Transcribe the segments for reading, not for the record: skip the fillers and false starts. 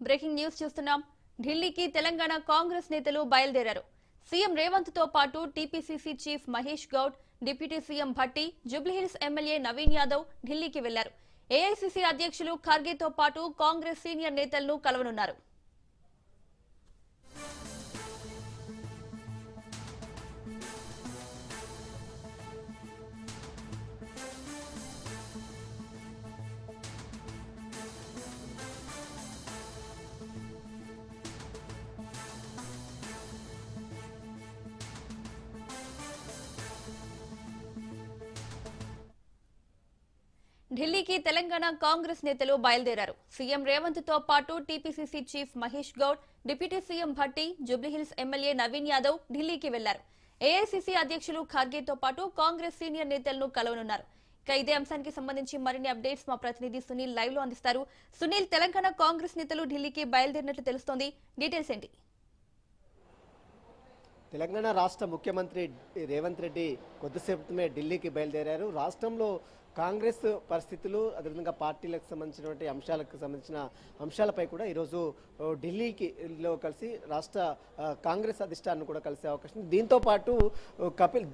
Breaking news చూస్తున్నాం. ఢిల్లీకి తెలంగాణ కాంగ్రెస్ నేతలు బయలుదేరారు. సీఎం రేవంత్ తో పాటు TPCC chief Mahesh Goud, deputy CM Bhatti, Jubilee Hills MLA Naveen Yadav ఢిల్లీకి వెళ్లారు. ఏఐసీసీ అధ్యక్షులు ఖర్గేతో పాటు కాంగ్రెస్ సీనియర్ నేతలను కలవనున్నారు. ఢిల్లీకి తెలంగాణ కాంగ్రెస్ నేతలు బయలుదేరారు. సీఎం రేవంత్ తో పాటు TPCC chief Mahesh Goud, deputy CM Bhatti, Jubilee Hills MLA Naveen Yadav ఢిల్లీకి వెళ్లారు. ఏఐసీసీ అధ్యక్షులు ఖర్గేతో పాటు కాంగ్రెస్ సీనియర్ నేతలను కలవనున్నారు. ఇదే అంశానికి సంబంధించి మరిన్ని అప్డేట్స్ మా ప్రతినిధి సునీల్ లైవ్ లో అందిస్తారు. సునీల్, తెలంగాణ కాంగ్రెస్ నేతలు ఢిల్లీకి బయలుదేరినట్లు తెలుస్తోంది. డీటెయిల్స్ ఏంటి? తెలంగాణ రాష్ట్ర ముఖ్యమంత్రి రేవంత్ రెడ్డి కొద్దిసేపటిమే ఢిల్లీకి బయలుదేరారు. రాష్ట్రంలో కాంగ్రెస్ పరిస్థితులు, అదేవిధంగా పార్టీలకు సంబంధించినటువంటి అంశాలపై కూడా ఈరోజు ఢిల్లీలో కలిసి రాష్ట్ర కాంగ్రెస్ అధిష్టానం కూడా కలిసే అవకాశం ఉంది. దీంతో పాటు కపిల్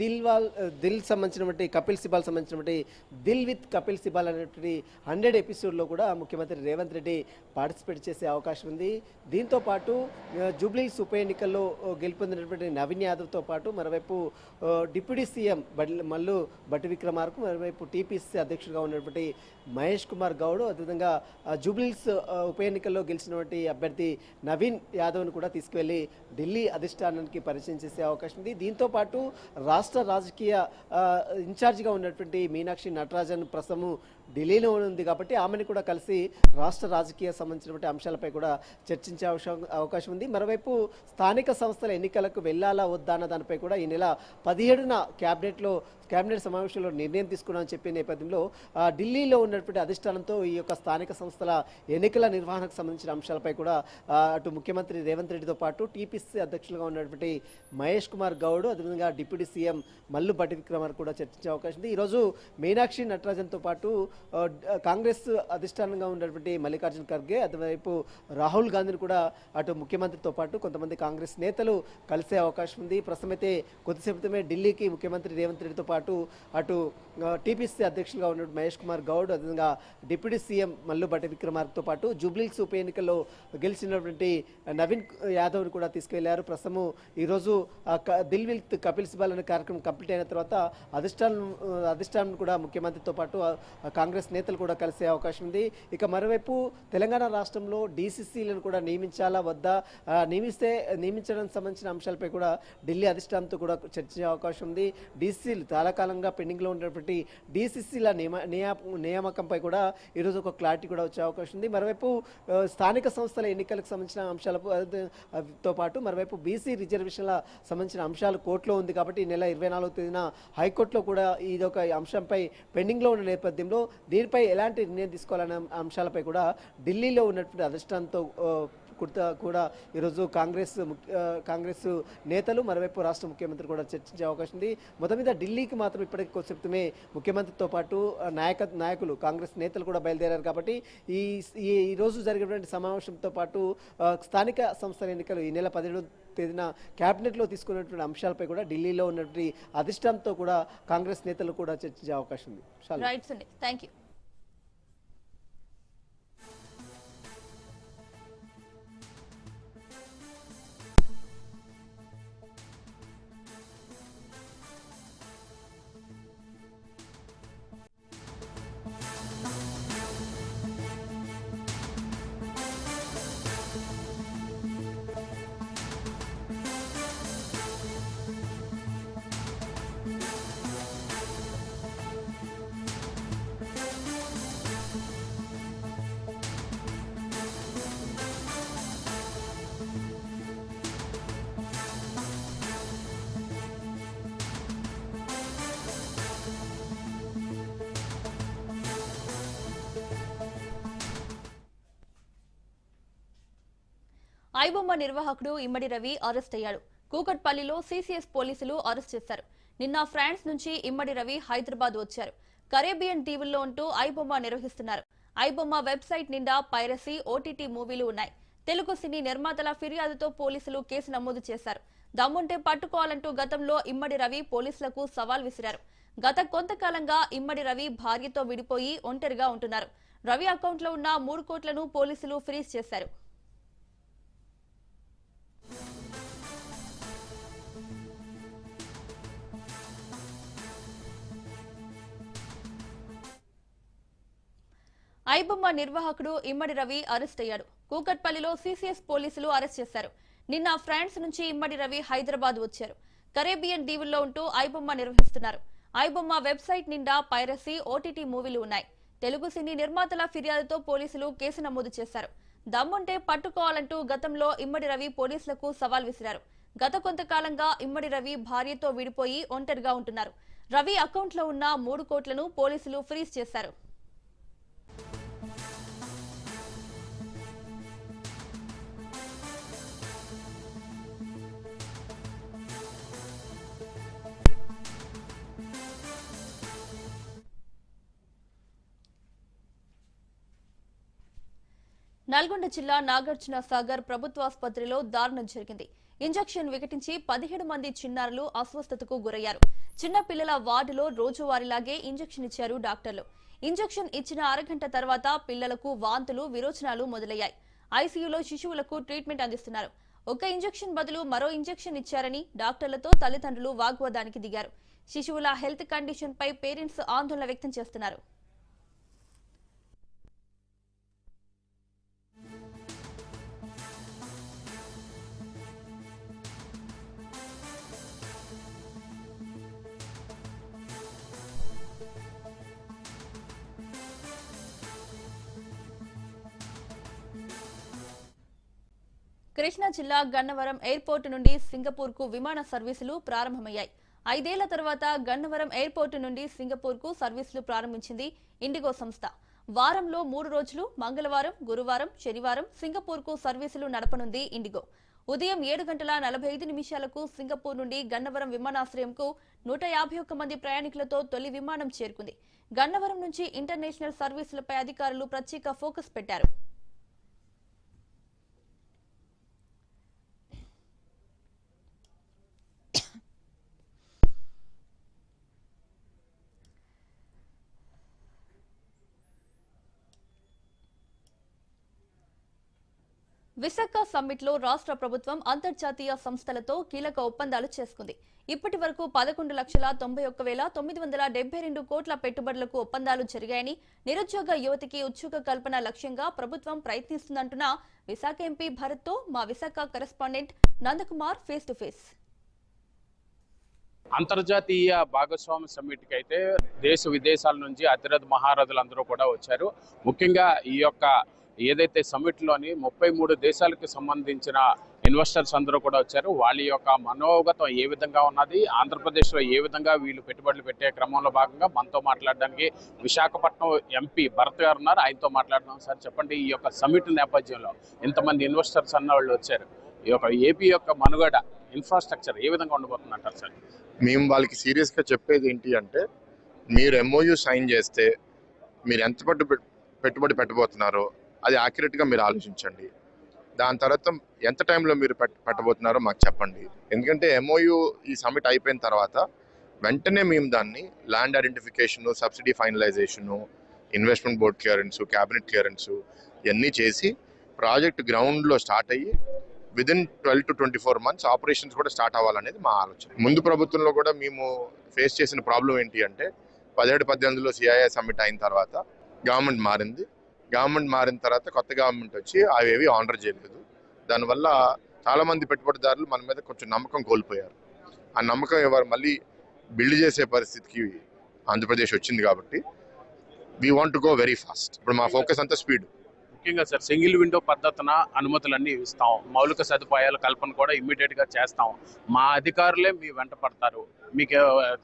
సిబాల్ సంబంధించినటువంటి దిల్ విత్ కపిల్ సిబాల్ అనేటువంటి 100 ఎపిసోడ్లో కూడా ముఖ్యమంత్రి రేవంత్ రెడ్డి పార్టిసిపేట్ చేసే అవకాశం ఉంది. దీంతో పాటు జూబ్లీహిల్స్ ఉప ఎన్నికల్లో గెలుపొందినటువంటి నవీన్ యాదవ్తో పాటు మరోవైపు డిప్యూటీ సీఎం మల్లు భట్టి విక్రమార్క, మరోవైపు టీపీసీ అధ్యక్షుడిగా ఉన్నటువంటి మహేష్ కుమార్ గౌడ్, అదేవిధంగా జూబ్లీహిల్స్ ఉప ఎన్నికల్లో గెలిచినటువంటి అభ్యర్థి నవీన్ యాదవ్ను కూడా తీసుకువెళ్లి ఢిల్లీ అధిష్టానానికి పరిచయం చేసే అవకాశం ఉంది. దీంతో పాటు రాష్ట్ర రాజకీయ ఇన్ఛార్జిగా ఉన్నటువంటి మీనాక్షి నటరాజన్ ప్రస్తుతం ఢిల్లీలో ఉంది కాబట్టి ఆమెను కూడా కలిసి రాష్ట్ర రాజకీయ సంబంధించినటువంటి అంశాలపై కూడా చర్చించే అవకాశం ఉంది. మరోవైపు స్థానిక సంస్థల ఎన్నికలకు వెళ్లాలా వద్దా అన్న దానిపై కూడా ఈ నెల 17న కేబినెట్ సమావేశంలో నిర్ణయం తీసుకున్నామని చెప్పే నేపథ్యంలో ఢిల్లీలో ఉన్నటువంటి అధిష్టానంతో ఈ యొక్క స్థానిక సంస్థల ఎన్నికల నిర్వహణకు సంబంధించిన అంశాలపై కూడా అటు ముఖ్యమంత్రి రేవంత్ రెడ్డితో పాటు టీపీసీ అధ్యక్షులుగా ఉన్నటువంటి మహేష్ కుమార్ గౌడ్, అదేవిధంగా డిప్యూటీ సీఎం మల్లు భట్టి విక్రమార్క కూడా చర్చించే అవకాశం ఉంది. ఈరోజు మీనాక్షి నటరాజన్తో పాటు కాంగ్రెస్ అధిష్టానంగా ఉన్నటువంటి మల్లికార్జున ఖర్గే, అటువైపు రాహుల్ గాంధీని కూడా అటు ముఖ్యమంత్రితో పాటు కొంతమంది కాంగ్రెస్ నేతలు కలిసే అవకాశం ఉంది. ప్రస్తుతం అయితే కొద్దిసేపటిమే ఢిల్లీకి ముఖ్యమంత్రి రేవంత్ రెడ్డితో పాటు అటు టీపీసీ అధ్యక్షులుగా ఉన్న మహేష్ కుమార్ గౌడ్, అదేవిధంగా డిప్యూటీ సీఎం మల్లు భట్టి విక్రమార్కతో పాటు జూబ్లీహిల్స్ ఉప ఎన్నికల్లో గెలిచినటువంటి నవీన్ యాదవ్ని కూడా తీసుకెళ్లారు. ప్రస్తుతం ఈరోజు దిల్ విత్ కపిల్ సిబాల్ అనే కార్యక్రమం కంప్లీట్ అయిన తర్వాత అధిష్టానం కూడా ముఖ్యమంత్రితో పాటు కాంగ్రెస్ నేతలు కూడా కలిసే అవకాశం ఉంది. ఇక మరోవైపు తెలంగాణ రాష్ట్రంలో డీసీసీలను కూడా నియమించాలా వద్దా, నియమించడానికి సంబంధించిన అంశాలపై కూడా ఢిల్లీ అధిష్టానంతో కూడా చర్చించే అవకాశం ఉంది. డీసీసీలు చాలా కాలంగా పెండింగ్లో ఉన్నటువంటి డీసీసీల నియామకంపై కూడా ఈరోజు ఒక క్లారిటీ కూడా వచ్చే అవకాశం ఉంది. మరోవైపు స్థానిక సంస్థల ఎన్నికలకు సంబంధించిన అంశాలతో పాటు మరోవైపు బీసీ రిజర్వేషన్ల సంబంధించిన అంశాలు కోర్టులో ఉంది కాబట్టి ఈ నెల 24వ తేదీన హైకోర్టులో కూడా ఇదొక అంశంపై పెండింగ్లో ఉన్న నేపథ్యంలో దీనిపై ఎలాంటి నిర్ణయం తీసుకోవాలనే అంశాలపై కూడా ఢిల్లీలో ఉన్నటువంటి అధిష్టానంతో కూడా ఈరోజు కాంగ్రెస్ నేతలు, మరోవైపు రాష్ట్ర ముఖ్యమంత్రి కూడా చర్చించే అవకాశం ఉంది. మొత్తం మీద ఢిల్లీకి మాత్రం ఇప్పటికీ కొద్దిసేపటిమే ముఖ్యమంత్రితో పాటు నాయకులు కాంగ్రెస్ నేతలు కూడా బయలుదేరారు కాబట్టి ఈ రోజు జరిగినటువంటి సమావేశంతో పాటు స్థానిక సంస్థల ఎన్నికలు ఈ నెల 17వ తేదీన క్యాబినెట్లో తీసుకున్నటువంటి అంశాలపై కూడా ఢిల్లీలో ఉన్నటువంటి అధిష్టానంతో కూడా కాంగ్రెస్ నేతలు కూడా చర్చించే అవకాశం ఉంది. Thank you. ఐబొమ్మ నిర్వాహకుడు ఇమ్మడి రవి అరెస్ట్ అయ్యాడు. కూకట్పల్లిలో సీసీఎస్ పోలీసులు అరెస్ట్ చేశారు. నిన్న ఫ్రాన్స్ నుంచి ఇమ్మడి రవి హైదరాబాద్ వచ్చారు. కరేబియన్ దీవుల్లో ఉంటూ ఐబొమ్మ నిర్వహిస్తున్నారు. ఐబొమ్మ వెబ్సైట్ నిండా పైరసీ, ఓటీటీ మూవీలు ఉన్నాయి. తెలుగు సినీ నిర్మాతల ఫిర్యాదుతో పోలీసులు కేసు నమోదు చేశారు. దమ్ముంటే పట్టుకోవాలంటూ గతంలో ఇమ్మడి రవి పోలీసులకు సవాల్ విసిరారు. గత కొంతకాలంగా ఇమ్మడి రవి భార్యతో విడిపోయి ఒంటరిగా ఉంటున్నారు. రవి అకౌంట్లో ఉన్న 3 కోట్లను పోలీసులు ఫ్రీజ్ చేశారు. ఐబొమ్మ నిర్వాహకుడు ఇమ్మడి రవి అరెస్ట్ అయ్యాడు. కూకట్పల్లిలో సీసీఎస్ పోలీసులు అరెస్ట్ చేశారు. నిన్న ఫ్రాన్స్ నుంచి ఇమ్మడి రవి హైదరాబాద్ వచ్చారు. కరేబియన్ దీవుల్లో ఉంటూ ఐబొమ్మ నిర్వహిస్తున్నారు. ఐబొమ్మ వెబ్సైట్ నిండా పైరసీ, ఓటీటీ మూవీలు ఉన్నాయి. తెలుగు సినీ నిర్మాతల ఫిర్యాదుతో పోలీసులు కేసు నమోదు చేశారు. దమ్ముంటే పట్టుకోవాలంటూ గతంలో ఇమ్మడి రవి పోలీసులకు సవాల్ విసిరారు. గత కొంతకాలంగా ఇమ్మడి రవి భార్యతో విడిపోయి ఒంటరిగా ఉంటున్నారు. రవి అకౌంట్లో ఉన్న 3 కోట్లను పోలీసులు ఫ్రీజ్ చేశారు. నల్గొండ జిల్లా నాగార్జున సాగర్ ప్రభుత్వాసుపత్రిలో దారుణం జరిగింది. ఇంజెక్షన్ వికటించి 17 మంది చిన్నారులు అస్వస్థతకు గురయ్యారు. చిన్న పిల్లల వార్డులో రోజువారీలాగే ఇంజెక్షన్ ఇచ్చారు డాక్టర్లు. ఇంజెక్షన్ ఇచ్చిన అరగంట తర్వాత పిల్లలకు వాంతులు, విరోచనాలు మొదలయ్యాయి. ఐసీయూలో శిశువులకు ట్రీట్మెంట్ అందిస్తున్నారు. ఒక ఇంజెక్షన్ బదులు మరో ఇంజెక్షన్ ఇచ్చారని డాక్టర్లతో తల్లిదండ్రులు వాగ్వాదానికి దిగారు. శిశువుల హెల్త్ కండిషన్ పై పేరెంట్స్ ఆందోళన వ్యక్తం చేస్తున్నారు. కృష్ణా జిల్లా గన్నవరం ఎయిర్పోర్టు నుండి సింగపూర్కు విమాన సర్వీసులు ప్రారంభమయ్యాయి. 5 ఏళ్ల తర్వాత గన్నవరం ఎయిర్పోర్టు నుండి సింగపూర్కు సర్వీసులు ప్రారంభించింది ఇండిగో సంస్థ. వారంలో 3 రోజులు మంగళవారం, గురువారం, శనివారం సింగపూర్కు సర్వీసులు నడపనుంది ఇండిగో. ఉదయం 7:45 సింగపూర్ నుండి గన్నవరం విమానాశ్రయంకు 151 మంది ప్రయాణికులతో తొలి విమానం చేరుకుంది. గన్నవరం నుంచి ఇంటర్నేషనల్ సర్వీసులపై అధికారులు ప్రత్యేక ఫోకస్ పెట్టారు. విశాఖ సమ్మిట్ లో రాష్ట్ర ప్రభుత్వం అంతర్జాతీయ సంస్థలతో కీలక ఒప్పందాలు చేసుకుంది. ఇప్పటి వరకు 11,91,972 కోట్ల పెట్టుబడులకు ఒప్పందాలు జరిగాయని, నిరుద్యోగ యువతికి ఉద్యోగ కల్పన లక్ష్యంగా ప్రభుత్వం ప్రయత్నిస్తుందంటున్న విశాఖ ఎంపీ భరత్ తో మా Visakha correspondent Nandakumar face to face. అంతర్జాతీయ భాగస్వామ్య సమ్మిట్కి అయితే దేశ విదేశాల నుంచి అతిరథ మహారథులందరూ కూడా వచ్చారు. ముఖ్యంగా ఈ యొక్క ఏదైతే సమ్మిట్లోని 33 దేశాలకు సంబంధించిన ఇన్వెస్టర్స్ అందరూ కూడా వచ్చారు. వాళ్ళ యొక్క మనోగతం ఏ విధంగా ఉన్నది, ఆంధ్రప్రదేశ్లో ఏ విధంగా వీళ్ళు పెట్టుబడులు పెట్టే క్రమంలో భాగంగా మనతో మాట్లాడడానికి విశాఖపట్నం ఎంపీ భరత్ గారు ఉన్నారు. ఆయనతో మాట్లాడుతున్నాం. సార్ చెప్పండి, ఈ యొక్క సమ్మిట్ నేపథ్యంలో ఇంతమంది ఇన్వెస్టర్స్ అన్న వాళ్ళు వచ్చారు. ఈ యొక్క ఏపీ యొక్క మనుగడ, ఇన్ఫ్రాస్ట్రక్చర్ ఏ విధంగా ఉండబోతుందంటారు సార్? మేము వాళ్ళకి సీరియస్గా చెప్పేది ఏంటి అంటే, మీరు ఎంఓయూ సైన్ చేస్తే మీరు ఎంత పెట్టుబడి పెట్టబోతున్నారో అది యాక్యురేట్గా మీరు ఆలోచించండి. దాని తర్వాత ఎంత టైంలో మీరు పెట్టబోతున్నారో మాకు చెప్పండి. ఎందుకంటే ఎంఓయూ ఈ సమ్మిట్ అయిపోయిన తర్వాత వెంటనే మేము దాన్ని land identification, subsidy finalisation, investment board clearance, cabinet clearance ఇవన్నీ చేసి ప్రాజెక్ట్ గ్రౌండ్లో స్టార్ట్ అయ్యి విదిన్ 12 to 24 months ఆపరేషన్స్ కూడా స్టార్ట్ అవ్వాలనేది మా ఆలోచన. ముందు ప్రభుత్వంలో కూడా మేము ఫేస్ చేసిన ప్రాబ్లం ఏంటి అంటే 17-18లో సిఐఐ సమ్మిట్ అయిన తర్వాత గవర్నమెంట్ మారింది. గవర్నమెంట్ మారిన తర్వాత కొత్త గవర్నమెంట్ వచ్చి అవేవి ఆనర్ చేయలేదు. దానివల్ల చాలామంది పెట్టుబడిదారులు మన మీద కొంచెం నమ్మకం కోల్పోయారు. ఆ నమ్మకం ఎవరు మళ్ళీ బిల్డ్ చేసే పరిస్థితికి ఆంధ్రప్రదేశ్ వచ్చింది. కాబట్టి we want to go very fast. ఇప్పుడు మా ఫోకస్ అంతా స్పీడ్. ముఖ్యంగా సార్ సింగిల్ విండో పద్ధతిన అనుమతులన్నీ ఇస్తాం, మౌలిక సదుపాయాల కల్పన కూడా ఇమ్మీడియట్గా చేస్తాం, మా అధికారులే మీ వెంట పడతారు, మీకు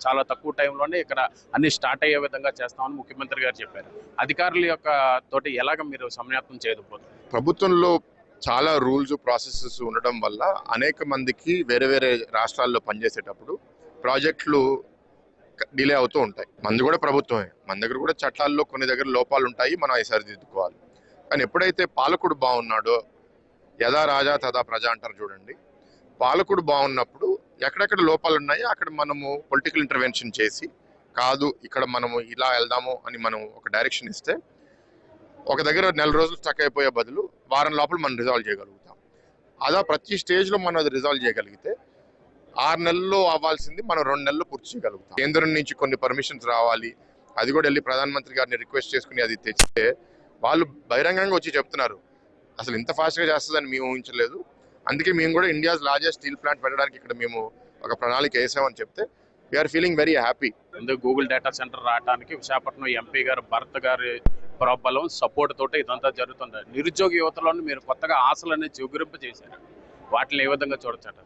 చాలా తక్కువ టైంలోనే ఇక్కడ అన్ని స్టార్ట్ అయ్యే విధంగా చేస్తామని ముఖ్యమంత్రి గారు చెప్పారు. అధికారుల యొక్క తోటి ఎలాగ మీరు సమన్వయం చేయకపోతారు? ప్రభుత్వంలో చాలా రూల్స్, ప్రాసెసెస్ ఉండడం వల్ల అనేక మందికి వేరే వేరే రాష్ట్రాల్లో పనిచేసేటప్పుడు ప్రాజెక్టులు డిలే అవుతూ ఉంటాయి. మనది కూడా ప్రభుత్వమే, మన దగ్గర కూడా చట్టాల్లో కొన్ని దగ్గర లోపాలు ఉంటాయి, మనం అవి సరిదిద్దుకోవాలి. కానీ ఎప్పుడైతే పాలకుడు బాగున్నాడో, యథా రాజా తదా ప్రజ అంటారు చూడండి. పాలకుడు బాగున్నప్పుడు ఎక్కడెక్కడ లోపాలు ఉన్నాయో అక్కడ మనము పొలిటికల్ ఇంటర్వెన్షన్ చేసి కాదు ఇక్కడ మనము ఇలా వెళ్దాము అని మనం ఒక డైరెక్షన్ ఇస్తే ఒక దగ్గర నెల రోజులు స్టక్ అయిపోయే బదులు వారం లోపల మనం రిజాల్వ్ చేయగలుగుతాం. అలా ప్రతి స్టేజ్లో మనం అది రిజాల్వ్ చేయగలిగితే 6 నెలల్లో అవ్వాల్సింది మనం 2 నెలల్లో పూర్తి చేయగలుగుతాం. కేంద్రం నుంచి కొన్ని పర్మిషన్స్ రావాలి, అది కూడా వెళ్ళి ప్రధానమంత్రి గారిని రిక్వెస్ట్ చేసుకుని అది తెచ్చితే వాళ్ళు బహిరంగంగా వచ్చి చెప్తున్నారు అసలు ఇంత ఫాస్ట్గా చేస్తుందని మేము ఊహించలేదు, అందుకే మేము కూడా ఇండియాస్ లార్జెస్ట్ స్టీల్ ప్లాంట్ పెట్టడానికి ఇక్కడ మేము ఒక ప్రణాళిక వేసామని చెప్తే వీఆర్ ఫీలింగ్ వెరీ హ్యాపీ. ఎందుకు గూగుల్ డేటా సెంటర్ రావడానికి విశాఖపట్నం ఎంపీ గారు భరత్ గారి ప్రోబలం సపోర్ట్ తోటి ఇదంతా జరుగుతుంది. నిరుద్యోగ యువతలోని మీరు కొత్తగా ఆశలు అనేది చిగురింప చేశారు, వాటిని ఏ విధంగా చూడొచ్చట?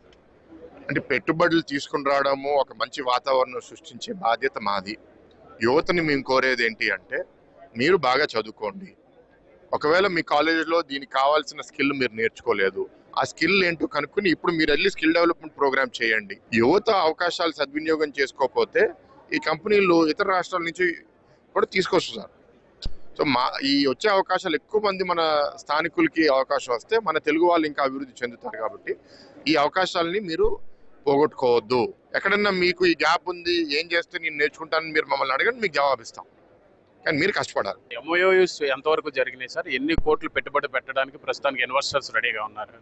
అంటే పెట్టుబడులు తీసుకుని రావడము, ఒక మంచి వాతావరణం సృష్టించే బాధ్యత మాది. యువతని మేము కోరేది ఏంటి అంటే మీరు బాగా చదువుకోండి. ఒకవేళ మీ కాలేజీలో దీనికి కావాల్సిన స్కిల్ మీరు నేర్చుకోలేదు, ఆ స్కిల్ ఏంటో కనుక్కుని ఇప్పుడు మీరు వెళ్ళి స్కిల్ డెవలప్మెంట్ ప్రోగ్రామ్ చేయండి. యువత అవకాశాలు సద్వినియోగం చేసుకోకపోతే ఈ కంపెనీలు ఇతర రాష్ట్రాల నుంచి కూడా తీసుకొస్తారు. సో ఈ వచ్చే అవకాశాలు ఎక్కువ మంది మన స్థానికులకి అవకాశం వస్తే మన తెలుగు వాళ్ళు ఇంకా అభివృద్ధి చెందుతారు. కాబట్టి ఈ అవకాశాలని మీరు పోగొట్టుకోవద్దు. ఎక్కడన్నా మీకు ఈ గ్యాప్ ఉంది, ఏం చేస్తే నేను నేర్చుకుంటానని మీరు మమ్మల్ని అడగండి, మీకు జవాబిస్తాం, కానీ మీరు కష్టపడాలి. ఎంఓయూస్ ఎంతవరకు జరిగినాయి సార్? ఎన్ని కోట్లు పెట్టుబడి పెట్టడానికి ప్రస్తుతానికి ఇన్వెస్టర్స్ రెడీగా ఉన్నారు?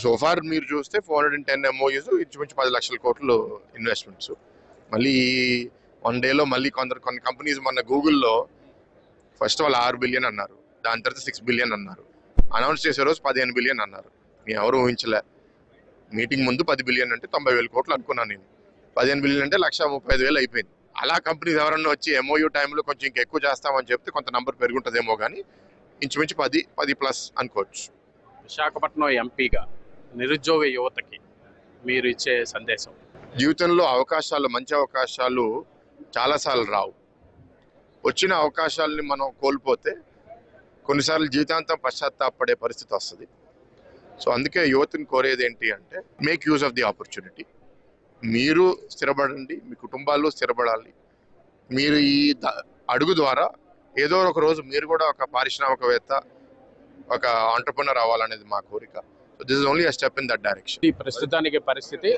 సోఫార్ మీరు చూస్తే 410 MOUs, ఇంచుమించు 10 లక్షల కోట్లు ఇన్వెస్ట్మెంట్స్. మళ్ళీ 1 డేలో మళ్ళీ కొన్ని కంపెనీస్ మొన్న గూగుల్లో ఫస్ట్ వాళ్ళు 6 బిలియన్ అన్నారు, దాని తర్వాత 6 బిలియన్ అన్నారు, అనౌన్స్ చేసే రోజు 15 బిలియన్ అన్నారు. మేము ఎవరు ఊహించలే. మీటింగ్ ముందు 10 బిలియన్ అంటే 90,000 కోట్లు అనుకున్నాను నేను. 15 బిలియన్ అంటే 1,35,000 అయిపోయింది. అలా కంపెనీస్ ఎవరన్నా వచ్చి MOU టైంలో కొంచెం ఇంకా ఎక్కువ చేస్తామని చెప్తే కొంత నంబర్ పెరుగుంటుందేమో, కానీ ఇంచుమించు 10+ అనుకోవచ్చు. విశాఖపట్నం ఎంపీగా నిరుద్యోగ యువతకి మీరు ఇచ్చే సందేశం? జీవితంలో అవకాశాలు, మంచి అవకాశాలు చాలాసార్లు రావు. వచ్చిన అవకాశాలని మనం కోల్పోతే కొన్నిసార్లు జీవితాంతం పశ్చాత్తాపడే పరిస్థితి వస్తుంది. సో అందుకే యువతని కోరేది ఏంటి అంటే make use of the opportunity. మీరు స్థిరపడండి, మీ కుటుంబాల్లో స్థిరపడాలి. మీరు ఈ అడుగు ద్వారా ఏదో ఒక రోజు మీరు కూడా ఒక పారిశ్రామికవేత్త, ఒక ఆంటర్ప్రెన్యూర్ అవ్వాలనేది మా కోరిక. So this is only a step in that direction. ఈ ప్రస్తుతానికి పరిస్థితి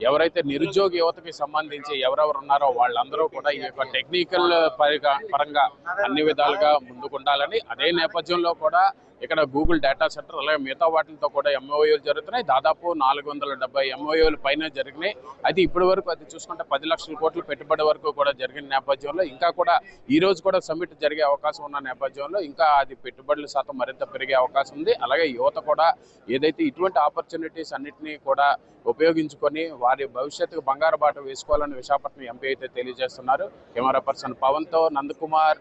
ఎవరైతే నిరుద్యోగ యువతకి సంబంధించి ఎవరెవరు ఉన్నారో వాళ్ళందరూ కూడా ఈ యొక్క టెక్నికల్ పరంగా అన్ని విధాలుగా ముందుకుండాలని, అదే నేపథ్యంలో కూడా ఇక్కడ గూగుల్ డేటా సెంటర్ అలాగే మిగతా వాటితో కూడా MOUలు జరుగుతున్నాయి. దాదాపు 470 MOUలు పైన జరిగినాయి. అయితే ఇప్పటి వరకు అది చూసుకుంటే 10 లక్షల కోట్ల పెట్టుబడి వరకు కూడా జరిగిన నేపథ్యంలో ఇంకా కూడా ఈ రోజు కూడా సమ్మిట్ జరిగే అవకాశం ఉన్న నేపథ్యంలో ఇంకా అది పెట్టుబడుల శాతం మరింత పెరిగే అవకాశం ఉంది. అలాగే యువత కూడా ఏదైతే ఇటువంటి ఆపర్చునిటీస్ అన్నింటినీ కూడా ఉపయోగించుకొని వారి భవిష్యత్తుకు బంగారు బాట వేసుకోవాలని విశాఖపట్నం ఎంపీ అయితే తెలియజేస్తున్నారు. కెమెరా పర్సన్ పవన్తో నందకుమార్,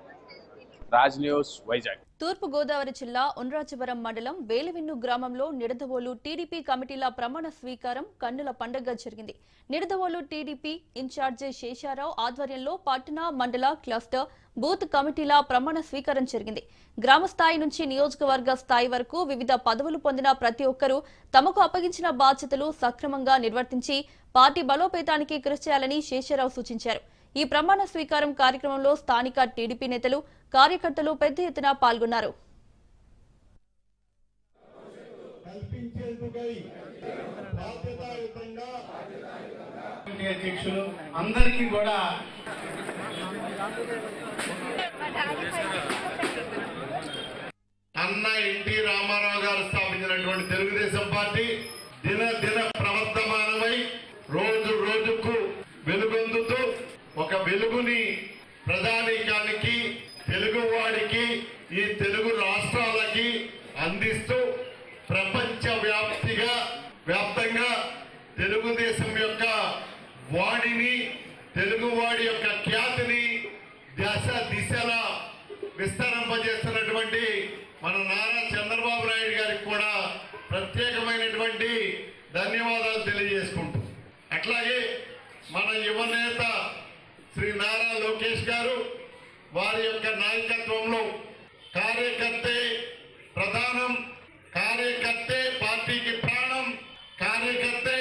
రాజ్ న్యూస్, వైజాగ్. తూర్పు గోదావరి జిల్లా ఉండ్రాజవరం మండలం వేలివిన్ను గ్రామంలో నిడదవోలు టీడీపీ కమిటీల ప్రమాణ స్వీకారం కన్నుల పండుగ జరిగింది. నిడదవోలు టీడీపీ ఇన్ఛార్జి శేషారావు ఆధ్వర్యంలో పట్టణ, మండల, క్లస్టర్, బూత్ కమిటీల ప్రమాణ స్వీకారం జరిగింది. గ్రామ స్థాయి నుంచి నియోజకవర్గ స్థాయి వరకు వివిధ పదవులు పొందిన ప్రతి ఒక్కరూ తమకు అప్పగించిన బాధ్యతలు సక్రమంగా నిర్వర్తించి పార్టీ బలోపేతానికి కృషి చేయాలని శేషారావు సూచించారు. ఈ ప్రమాణ స్వీకారం కార్యక్రమంలో స్థానిక టీడీపీ నేతలు, కార్యకర్తలు పెద్ద ఎత్తున పాల్గొన్నారు. అందరికీ కూడా అన్న ఎన్టీ రామారావు గారు స్థాపించినటువంటి తెలుగుదేశం పార్టీ దిన ప్రవర్తమానమై రోజు రోజుకు వెలుగొందుతూ ఒక వెలుగుని ప్రజానీకానికి, తెలుగువాడికి, ఈ తెలుగు రాష్ట్రాలకి అందిస్తూ ప్రపంచ వ్యాప్తంగా తెలుగుదేశం యొక్క వాడిని, తెలుగువాడి యొక్క ఖ్యాతిని దిశలా విస్తరింపజేస్తున్నటువంటి మన నారా చంద్రబాబు నాయుడు గారికి కూడా ప్రత్యేకమైనటువంటి ధన్యవాదాలు తెలియజేసుకుంటూ, అట్లాగే మన యువనేత శ్రీ నారా లోకేష్ గారు వారి యొక్క నాయకత్వంలో కార్యకర్తే ప్రధానం, కార్యకర్తే పార్టీకి ప్రాణం, కార్యకర్తే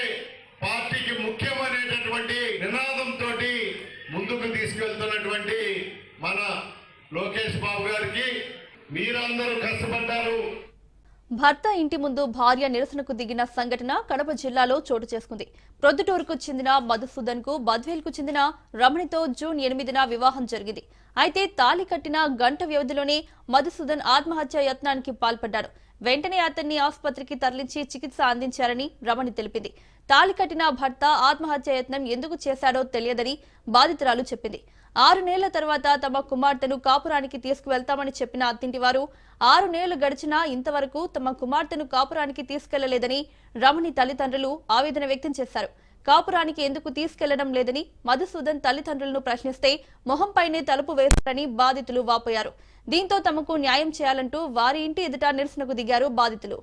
పార్టీకి ముఖ్యమైనటువంటి నినాదంతో ముందుకు తీసుకెళ్తున్నటువంటి మన లోకేష్ బాబు గారికి మీరందరూ కష్టపడ్డారు. భర్త ఇంటి ముందు భార్య నిరసనకు దిగిన సంఘటన కడప జిల్లాలో చోటు చేసుకుంది. ప్రొద్దుటూరుకు చెందిన మధుసూదన్ కు బద్వేల్కు చెందిన రమణితో జూన్ 8న వివాహం జరిగింది. అయితే తాళి కట్టిన గంట వ్యవధిలోనే మధుసూదన్ ఆత్మహత్య యత్నానికి పాల్పడ్డాడు. వెంటనే అతన్ని ఆసుపత్రికి తరలించి చికిత్స అందించారని రమణి తెలిపింది. తాళి కట్టిన భర్త ఆత్మహత్య యత్నం ఎందుకు చేశాడో తెలియదని బాధితురాలు చెప్పింది. 6 నెలల తర్వాత తమ కుమార్తెను కాపురానికి తీసుకువెళ్తామని చెప్పిన అత్తింటి వారు 6 నెలలు గడిచినా ఇంతవరకు తమ కుమార్తెను కాపురానికి తీసుకెళ్లలేదని రమణి తల్లిదండ్రులు ఆవేదన వ్యక్తం చేశారు. కాపురానికి ఎందుకు తీసుకెళ్లడం లేదని మధుసూదన్ తల్లిదండ్రులను ప్రశ్నిస్తే మొహంపైనే తలుపు వేశారని బాధితులు వాపోయారు. దీంతో తమకు న్యాయం చేయాలంటూ వారి ఇంటి ఎదుట నిరసనకు దిగారు బాధితులు.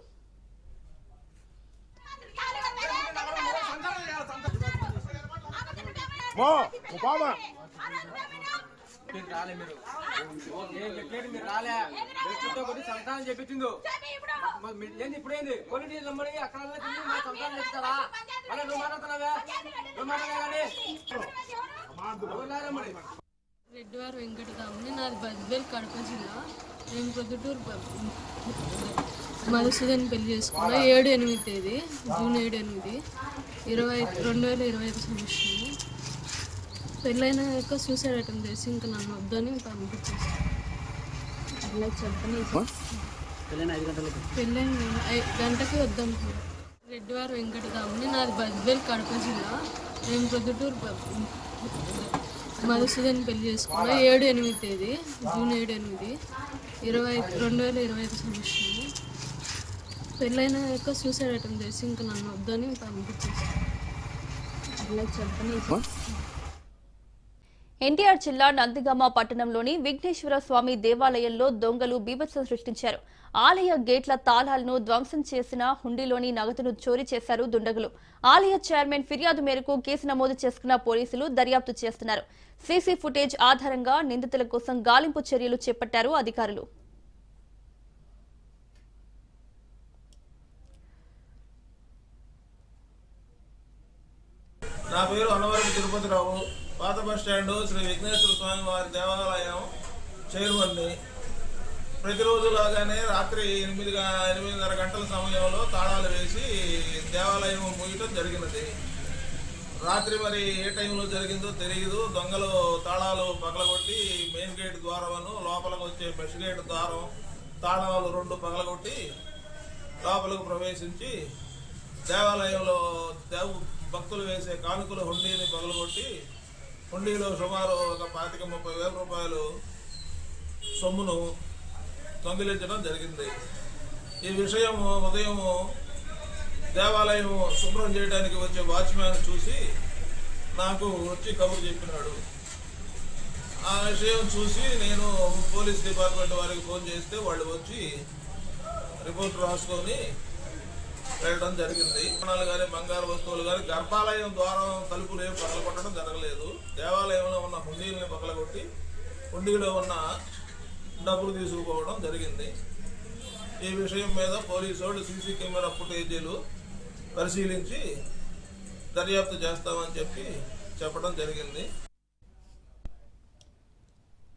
రెడ్డివారు వెంకటరాముని, నాది బద్వేల్ కడప జిల్లా. నేను ప్రొద్దుటూరు మధుసూదన్ పెళ్లి చేసుకున్నా 7/8 తేదీ, జూన్ 7/8, 2025 సంవత్సరం. పెళ్ళైనాక సూసైడ్ అటెంప్ట్ చేసి ఇంకా నన్ను వద్దని పంపించేసి అలా చెప్పని పెళ్ళైన గంటకి వద్దాం. రెడ్డివారు వెంకటరాముని, నాది బద్వేల్ కడప జిల్లా. నేను ప్రొద్దుటూరు మధుసూదన్ పెళ్లి చేసుకున్నా 7/8 తేదీ, జూన్ 7/8, 2025 సంవత్సరం. పెళ్ళైనాక సూసైడ్ అటెంప్ట్ చేసి ఇంకా నన్ను వద్దని పంపించేసి అలా చెప్పని ఎన్టీఆర్ జిల్లా నందిగామ పట్టణంలోని విఘ్నేశ్వర స్వామి దేవాలయంలో దొంగలు బీభత్సం సృష్టించారు. ఆలయ గేట్ల తాళాలను ధ్వంసం చేసిన హుండీలోని నగదును చోరీ చేశారు దుండగులు. ఆలయ చైర్మన్ ఫిర్యాదు మేరకు కేసు నమోదు చేసుకున్న పోలీసులు దర్యాప్తు చేస్తున్నారు. సీసీ ఫుటేజ్ ఆధారంగా నిందితుల కోసం గాలింపు చర్యలు చేపట్టారు అధికారులు. నా పేరు అన్నవరపు తిరుపతిరావు. పాత బస్ స్టాండ్ శ్రీ విఘ్నేశ్వర స్వామి వారి దేవాలయం చైర్మన్ని. ప్రతిరోజు లాగానే రాత్రి 8:30 గంటల సమయంలో తాళాలు వేసి దేవాలయం ముగియటం జరిగినది. రాత్రి మరి ఏ టైంలో జరిగిందో తెలియదు. దొంగలు తాళాలు పగలగొట్టి మెయిన్ గేట్ ద్వారాను లోపలికి వచ్చే మెష్ గేట్ ద్వారం తాళాలు 2 పగలగొట్టి లోపలికి ప్రవేశించి దేవాలయంలో భక్తులు వేసే కానుకల హుండీని పగలగొట్టి హుండీలో సుమారు ఒక 25-30 వేల రూపాయలు సొమ్మును దొంగిలించడం జరిగింది. ఈ విషయం ఉదయం దేవాలయం శుభ్రం చేయడానికి వచ్చే వాచ్మ్యాన్ చూసి నాకు వచ్చి కబురు చెప్పినాడు. ఆ విషయం చూసి నేను పోలీస్ డిపార్ట్మెంట్ వారికి ఫోన్ చేస్తే వాళ్ళు వచ్చి రిపోర్ట్ రాసుకొని వెళ్ళడం జరిగింది. ప్రాణాలు కానీ బంగారు వస్తువులు కానీ గర్భాలయం ద్వారం తలుపులు ఏమి పగలగొట్టడం జరగలేదు. దేవాలయంలో ఉన్న హుండీలని పగలగొట్టి హుండీలో ఉన్న డబ్బులు తీసుకుపోవడం జరిగింది. ఈ విషయం మీద పోలీసు వాళ్ళు సీసీ కెమెరా ఫుటేజీలు పరిశీలించి దర్యాప్తు చేస్తామని చెప్పడం జరిగింది.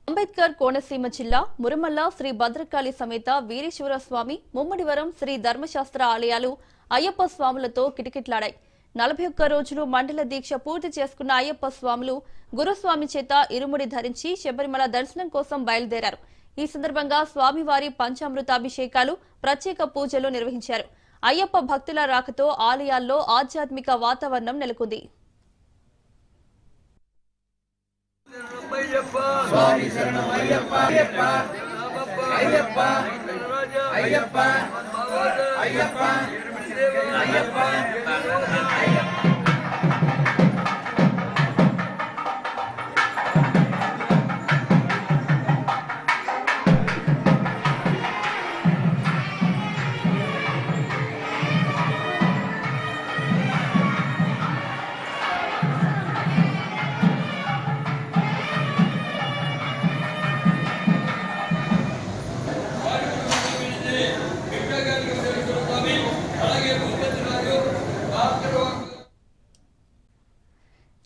అంబేద్కర్ కోనసీమ జిల్లా మురమల్ల శ్రీ భద్రకాళి సమేత వీరేశ్వర స్వామి, ముమ్మడివరం శ్రీ ధర్మశాస్త్ర ఆలయాలు అయ్యప్ప స్వాములతో కిటకిట్లాడాయి. 41 రోజులు మండల దీక్ష పూర్తి చేసుకున్న అయ్యప్ప స్వాములు గురుస్వామి చేత ఇరుముడి ధరించి శబరిమల దర్శనం కోసం బయలుదేరారు. ఈ సందర్భంగా స్వామివారి పంచామృతాభిషేకాలు, ప్రత్యేక పూజలు నిర్వహించారు. అయ్యప్ప భక్తుల రాకతో ఆలయాల్లో ఆధ్యాత్మిక వాతావరణం నెలకొంది.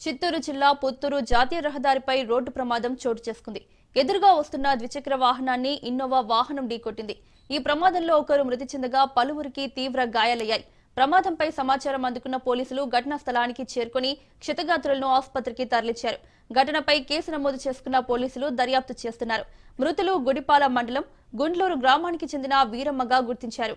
చిత్తూరు జిల్లా పుత్తూరు జాతీయ రహదారిపై రోడ్డు ప్రమాదం చోటు చేసుకుంది. ఎదురుగా వస్తున్న ద్విచక్ర వాహనాన్ని ఇన్నోవా వాహనం ఢీకొట్టింది. ఈ ప్రమాదంలో ఒకరు మృతి చెందగా పలువురికి తీవ్ర గాయాలయ్యాయి. ప్రమాదంపై సమాచారం అందుకున్న పోలీసులు ఘటనా స్థలానికి చేరుకుని క్షతగాత్రులను ఆసుపత్రికి తరలించారు. ఘటనపై కేసు నమోదు చేసుకున్న పోలీసులు దర్యాప్తు చేస్తున్నారు. మృతులు గుడిపాల మండలం గుండ్లూరు గ్రామానికి చెందిన వీరమ్మగా గుర్తించారు.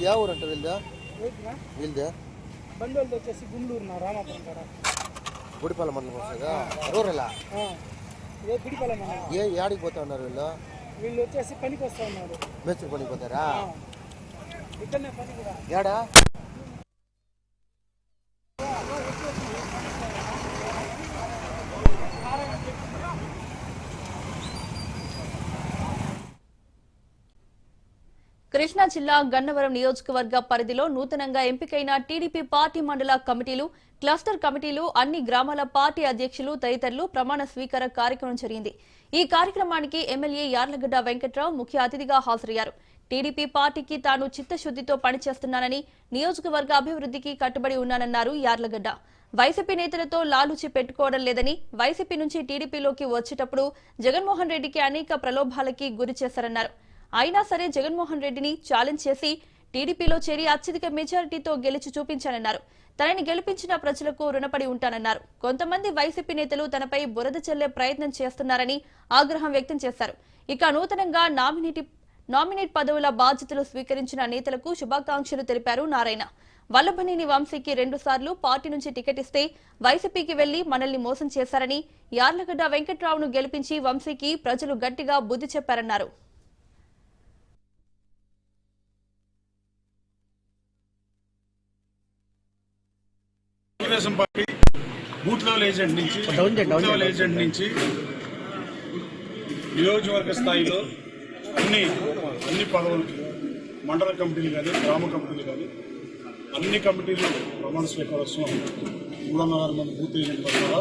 ಯಾವ ಊರಂಟ వీళ్ళదా బండి వచ్చేసి గుండూరు నా రామాపురం కాడ గుడిపాల మండలం వస్తుందా రూరలా గుడిపాల మండలం. యాడికి పోతా ఉన్నారు వీళ్ళు వచ్చేసి పనికి వస్తా ఉన్నారు. మేస్త్రి పనికి పోతారా? ఇక్కడనే పని కూడా ఏడా కృష్ణా జిల్లా గన్నవరం నియోజకవర్గ పరిధిలో నూతనంగా ఎంపికైన టీడీపీ పార్టీ మండల కమిటీలు, క్లస్టర్ కమిటీలు, అన్ని గ్రామాల పార్టీ అధ్యక్షులు తదితరులు ప్రమాణ స్వీకార కార్యక్రమం జరిగింది. ఈ కార్యక్రమానికి ఎమ్మెల్యే యార్లగడ్డ వెంకట్రావు ముఖ్య అతిథిగా హాజరయ్యారు. టీడీపీ పార్టీకి తాను చిత్తశుద్దితో పనిచేస్తున్నానని, నియోజకవర్గ అభివృద్ధికి కట్టుబడి ఉన్నానన్నారు యార్లగడ్డ. వైసీపీ నేతలతో లాలూచి పెట్టుకోవడం లేదని, వైసీపీ నుంచి టీడీపీలోకి వచ్చేటప్పుడు జగన్మోహన్ రెడ్డికి అనేక ప్రలోభాలకి గురి చేశారన్నారు. అయినా సరే జగన్మోహన్ రెడ్డిని ఛాలెంజ్ చేసి టీడీపీలో చేరి అత్యధిక మెజారిటీతో గెలిచి చూపించానన్నారు. తనని గెలిపించిన ప్రజలకు రుణపడి ఉంటానన్నారు. కొంతమంది వైసీపీ నేతలు తనపై బురద చల్లే ప్రయత్నం చేస్తున్నారని ఆగ్రహం వ్యక్తం చేశారు. ఇక నూతనంగా నామినేట్ పదవుల బాధ్యతలు స్వీకరించిన నేతలకు శుభాకాంక్షలు తెలిపారు నారాయణ. వల్లభనేని వంశీకి 2 సార్లు పార్టీ నుంచి టికెట్ ఇస్తే వైసీపీకి వెళ్లి మనల్ని మోసం చేశారని, యార్లగడ్డ వెంకట్రావును గెలిపించి వంశీకి ప్రజలు గట్టిగా బుద్ధి చెప్పారన్నారు. Telugu Desam party booth level agent నుంచి నియోజకవర్గ స్థాయిలో అన్ని పదవులకి మండల కమిటీలు కానీ గ్రామ కమిటీలు కానీ అన్ని కమిటీలు ప్రమాణ స్వీకారోత్సవం 306 మంది బూత్ ఏజెంట్ల ద్వారా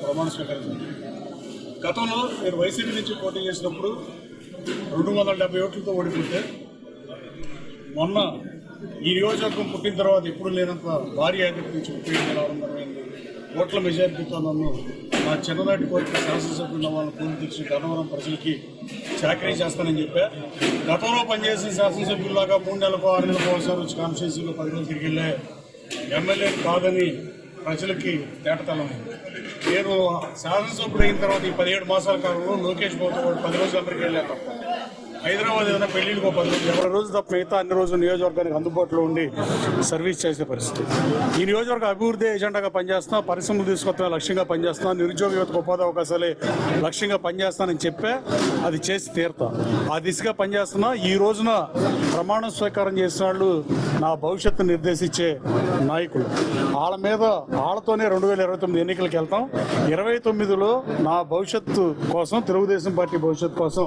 ప్రమాణ స్వీకారం. గతంలో నేను వైసీపీ నుంచి పోటీ చేసినప్పుడు 270 ఓట్లతో ఓడిపోతే, మొన్న ఈ నియోజకవర్గం పుట్టిన తర్వాత ఎప్పుడు లేనంత భారీ ఏకత్వం నుంచి 37,628 ఓట్ల మెజారిటీతో నన్ను మా చిన్ననాటి కోరిక శాసనసభ్యులు వాళ్ళని పూర్తి తెచ్చి గన్నవరం ప్రజలకి చాకరీ చేస్తానని చెప్పా. గతంలో పనిచేసిన శాసనసభ్యుల్లాగా 3 నెలలకు 6 నెలలకు ఒకసారి వచ్చి కాన్స్టిట్యూన్సీలో 10 రోజులు తిరిగి వెళ్ళే ఎమ్మెల్యే కాదని ప్రజలకి తేటతలమైంది. నేను శాసనసభ్యుడు అయిన తర్వాత ఈ 17 మాసాల కాలంలో లోకేష్ బాబుతో 10 రోజులు అందరికీ వెళ్ళా తప్ప హైదరాబాద్ ఏదైనా పెళ్లికి 10 రోజులు, 20 రోజులు తప్ప మిగతా అన్ని రోజులు నియోజకవర్గానికి అందుబాటులో ఉండి సర్వీస్ చేసే పరిస్థితి. ఈ నియోజకవర్గ అభివృద్ధి ఎజెండాగా పనిచేస్తున్నా, పరిశ్రమలు తీసుకొస్తున్నా లక్ష్యంగా పనిచేస్తున్నా, నిరుద్యోగ యువతకు ఉపాధి అవకాశాలే లక్ష్యంగా పనిచేస్తానని చెప్పే అది చేసి తీరుతా. ఆ దిశగా పనిచేస్తున్నా. ఈ రోజున ప్రమాణ స్వీకారం చేసిన వాళ్ళు నా భవిష్యత్తు నిర్దేశించే నాయకులు. వాళ్ళతోనే 2029 ఎన్నికలకు వెళ్తాం. 29లో నా భవిష్యత్తు కోసం, తెలుగుదేశం పార్టీ భవిష్యత్తు కోసం